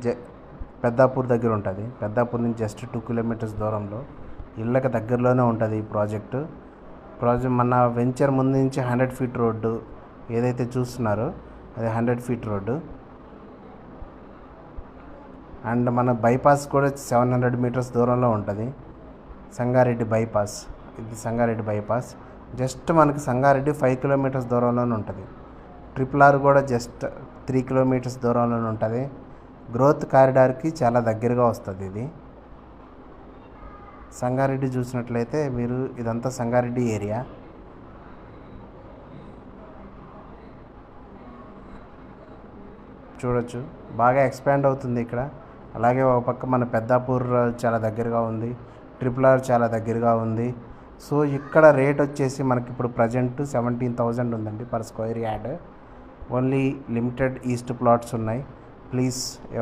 జ పెద్దాపూర్ దగ్గర ఉంటుంది. పెద్దాపూర్ నుంచి జస్ట్ 2 కిలోమీటర్స్ దూరంలో ఇళ్ళకి దగ్గరలోనే ఉంటుంది ఈ ప్రాజెక్టు. మన వెంచర్ ముందు నుంచి 100 ఫీట్ రోడ్డు ఏదైతే చూస్తున్నారో అది 100 ఫీట్ రోడ్డు. అండ్ మన బైపాస్ కూడా 700 మీటర్స్ దూరంలో ఉంటుంది. సంగారెడ్డి బైపాస్, ఇది సంగారెడ్డి బైపాస్. జస్ట్ మనకి సంగారెడ్డి 5 కిలోమీటర్స్ దూరంలోనే ఉంటుంది. RRR కూడా జస్ట్ 3 కిలోమీటర్స్ దూరంలోనే ఉంటుంది. గ్రోత్ కారిడార్కి చాలా దగ్గరగా వస్తుంది ఇది. సంగారెడ్డి చూసినట్లయితే మీరు ఇదంతా సంగారెడ్డి ఏరియా. చూడొచ్చు బాగా ఎక్స్పాండ్ అవుతుంది ఇక్కడ. అలాగే ఒక పక్క మన పెద్దాపూర్ చాలా దగ్గరగా ఉంది, RRR చాలా దగ్గరగా ఉంది. సో ఇక్కడ రేట్ వచ్చేసి మనకి ఇప్పుడు ప్రజెంట్ 17,000 ఉందండి per square yard. Only limited east plots ఉన్నాయి. ప్లీజ్ ఎవరు